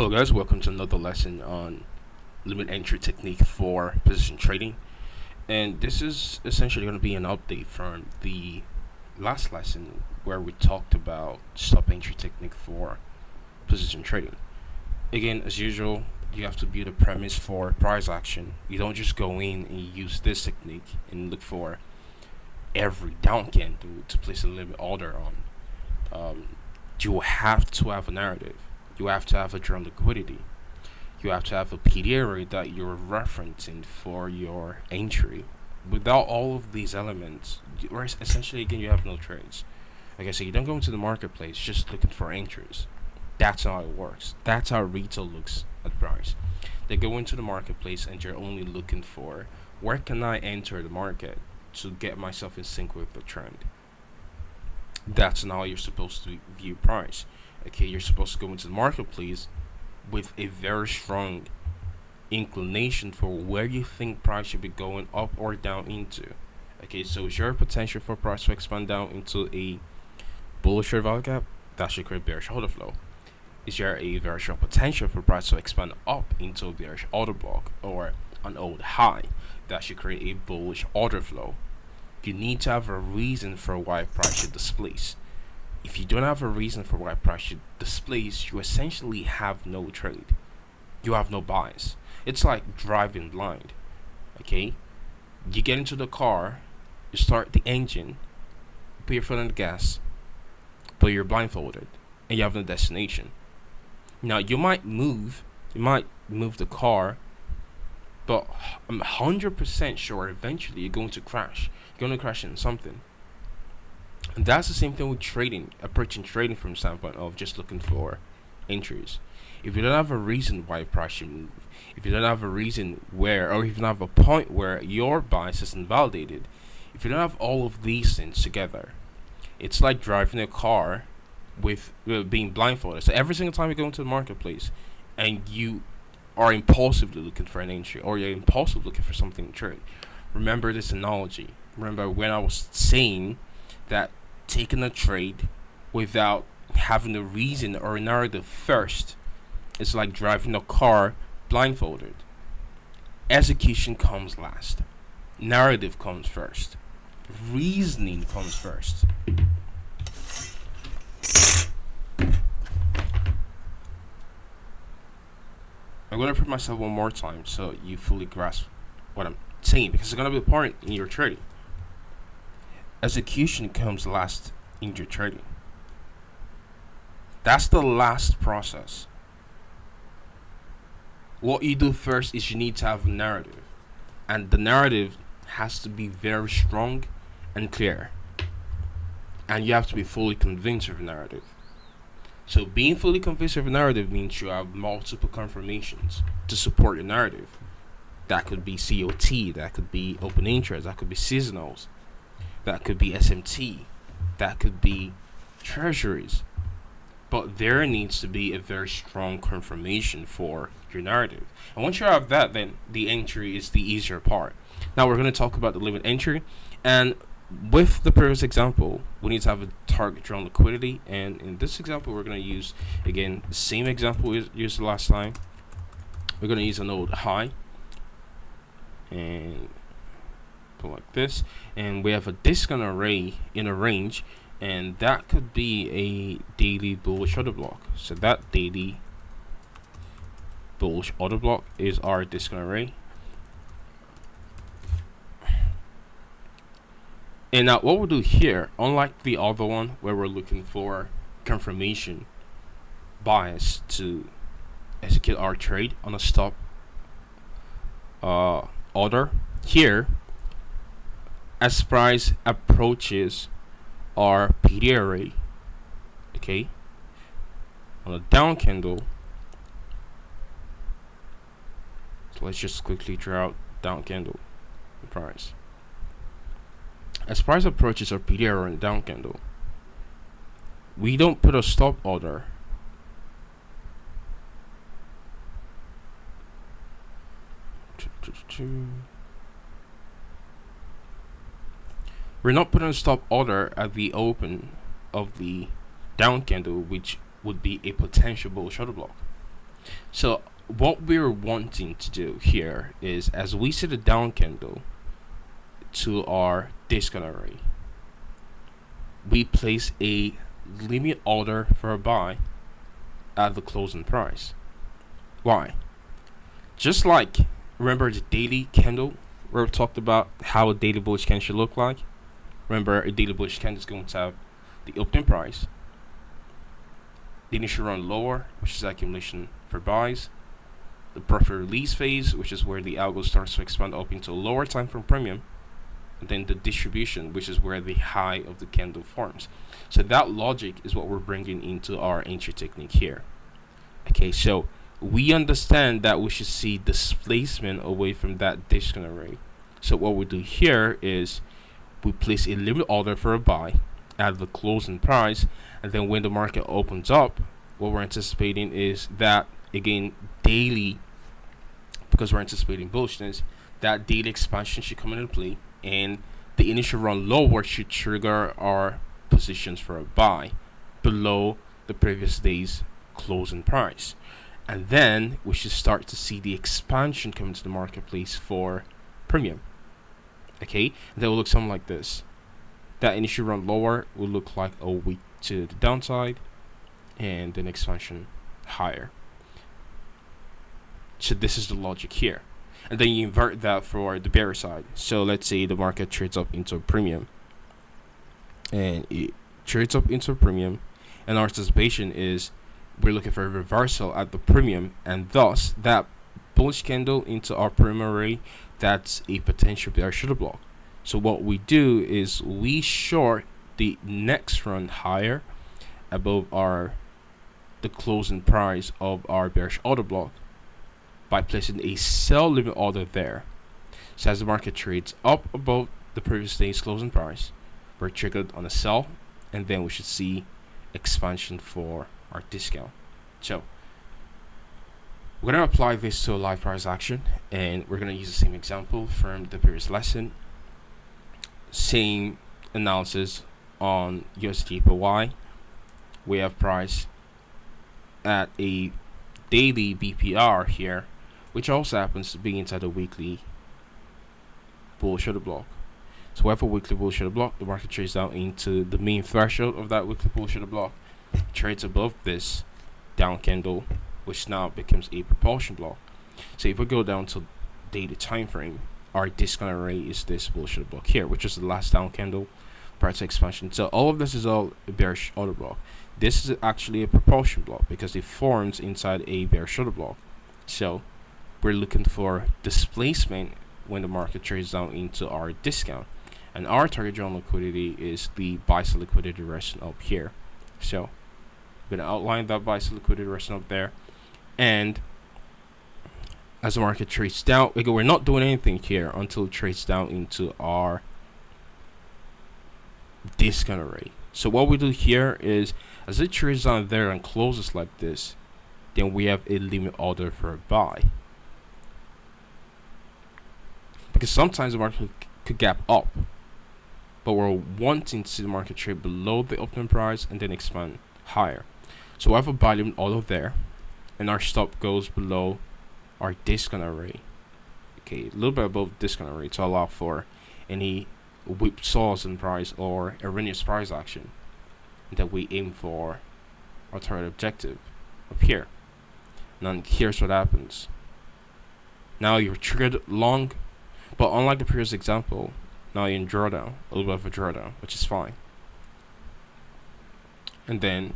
Hello guys, welcome to another lesson on limit entry technique for position trading. And this is essentially going to be an update from the last lesson where we talked about stop entry technique for position trading. Again, as usual, you have to build a premise for price action. You don't just go in and use this technique and look for every down candle to place a limit order on. You have to have a narrative. You have to have a drawn liquidity. You have to have a PDA rate that you're referencing for your entry. Without all of these elements, essentially again you have no trades. Like I said, you don't go into the marketplace just looking for entries. That's how it works. That's how retail looks at price. They go into the marketplace and you're only looking for where can I enter the market to get myself in sync with the trend. That's not how you're supposed to view price. Okay, you're supposed to go into the marketplace with a very strong inclination for where you think price should be going up or down into. Okay, so is your potential for price to expand down into a bullish value gap? That should create bearish order flow. Is there a very strong potential for price to expand up into a bearish order block or an old high? That should create a bullish order flow. You need to have a reason for why price should displace. If you don't have a reason for why price should displace, you essentially have no trade. You have no bias. It's like driving blind. Okay? You get into the car, you start the engine, put your foot on the gas, but you're blindfolded and you have no destination. Now you might move the car, but I'm 100% sure eventually you're going to crash. You're going to crash into something. And that's the same thing with trading, approaching trading from the standpoint of just looking for entries. If you don't have a reason why price should move, if you don't have a reason where, or if you don't have a point where your bias is invalidated, if you don't have all of these things together, it's like driving a car with being blindfolded. So every single time you go into the marketplace and you are impulsively looking for an entry or you're impulsively looking for something to trade, remember this analogy. Remember when I was saying that taking a trade without having a reason or a narrative first is like driving a car blindfolded. Execution comes last. Narrative comes first. Reasoning comes first. I'm going to repeat myself one more time so you fully grasp what I'm saying, because it's going to be important in your trading. Execution comes last in your trading. That's the last process. What you do first is you need to have a narrative. And the narrative has to be very strong and clear. And you have to be fully convinced of the narrative. So being fully convinced of a narrative means you have multiple confirmations to support your narrative. That could be COT, that could be open interest, that could be seasonals, that could be SMT, that could be treasuries. But there needs to be a very strong confirmation for your narrative. And once you have that, then the entry is the easier part. Now we're going to talk about the limit entry. And with the previous example, we need to have a target drawn liquidity. And in this example, we're going to use, again, the same example we used last time. We're going to use an old high. And like this, and we have a discount array in a range, and that could be a daily bullish order block. So that daily bullish order block is our discount array. And now what we'll do here, unlike the other one where we're looking for confirmation bias to execute our trade on a stop order, here as price approaches our PDA array, okay, on a down candle. So let's just quickly draw out down candle price. As price approaches our PDA array on a down candle, we don't put a stop order. We're not putting a stop order at the open of the down candle, which would be a potential bullish order block. So what we're wanting to do here is, as we see the down candle to our discount array, we place a limit order for a buy at the closing price. Why? Just like, remember the daily candle where we talked about how a daily bullish candle should look like? Remember, a daily bullish candle is going to have the opening price, the initial run lower, which is accumulation for buys, the profit release phase, which is where the algo starts to expand up into a lower time frame premium, and then the distribution, which is where the high of the candle forms. So that logic is what we're bringing into our entry technique here. Okay, so we understand that we should see displacement away from that discount array. So what we do here is we place a limit order for a buy at the closing price, and then when the market opens up, what we're anticipating is that, again, daily, because we're anticipating bullishness, that daily expansion should come into play, and the initial run lower should trigger our positions for a buy below the previous day's closing price. And then we should start to see the expansion come into the marketplace for premium. Okay, that will look something like this. That initial run lower will look like a week to the downside, and then expansion higher. So this is the logic here. And then you invert that for the bearish side. So let's say the market trades up into a premium, and it trades up into a premium, and our anticipation is we're looking for a reversal at the premium, and thus that bullish candle into our premium array, that's a potential bearish order block. So what we do is we short the next run higher above the closing price of our bearish order block by placing a sell limit order there. So as the market trades up above the previous day's closing price, we're triggered on a sell, and then we should see expansion for our discount. So we're going to apply this to a live price action, and we're going to use the same example from the previous lesson. Same analysis on USD/JPY. We have price at a daily BPR here, which also happens to be inside a weekly bullish order block. So we have a weekly bullish order block. The market trades down into the mean threshold of that weekly bullish order block, trades above this down candle, which now becomes a propulsion block. So if we go down to daily time frame, our discount array is this bullish order block here, which is the last down candle prior to expansion. So all of this is all a bearish order block. This is actually a propulsion block because it forms inside a bearish order block. So we're looking for displacement when the market trades down into our discount, and our target zone liquidity is the buy side liquidity resting up here. So I'm going to outline that buy side liquidity resting up there, and as the market trades down, we're not doing anything here until it trades down into our discount array. So what we do here is, as it trades down there and closes like this, then we have a limit order for a buy, because sometimes the market could gap up, but we're wanting to see the market trade below the opening price and then expand higher. So we have a buy limit order there, and our stop goes below our discount array. Okay, a little bit above discount array to allow for any whipsaws in price or erroneous price action that we aim for our target objective up here. Now here's what happens. Now you're triggered long, but unlike the previous example, now you're in drawdown, a little bit of a drawdown, which is fine. And then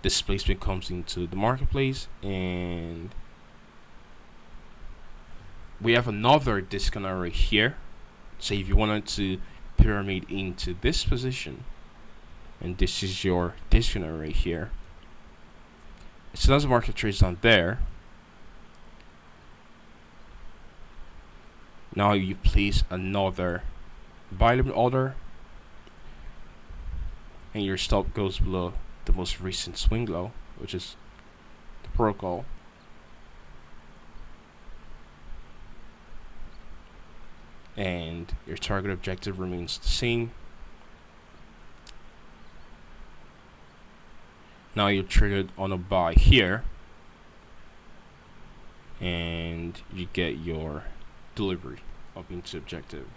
displacement comes into the marketplace, and we have another discount array here. So if you wanted to pyramid into this position, and this is your discount array here, so as the market trades down there, now you place another buy limit order, and your stop goes below the most recent swing low, which is the protocol. And your target objective remains the same. Now you're triggered on a buy here, and you get your delivery up into objective.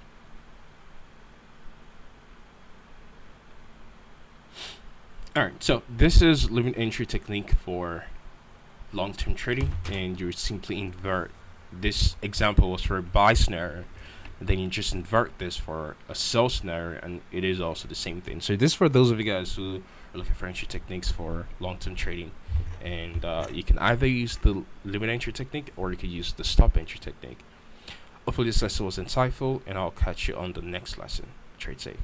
All right, so this is limit entry technique for long-term trading, and you simply invert. This example was for a buy scenario, and then you just invert this for a sell scenario, and it is also the same thing. So this is for those of you guys who are looking for entry techniques for long-term trading, and you can either use the limit entry technique or you can use the stop entry technique. Hopefully this lesson was insightful, and I'll catch you on the next lesson. Trade safe.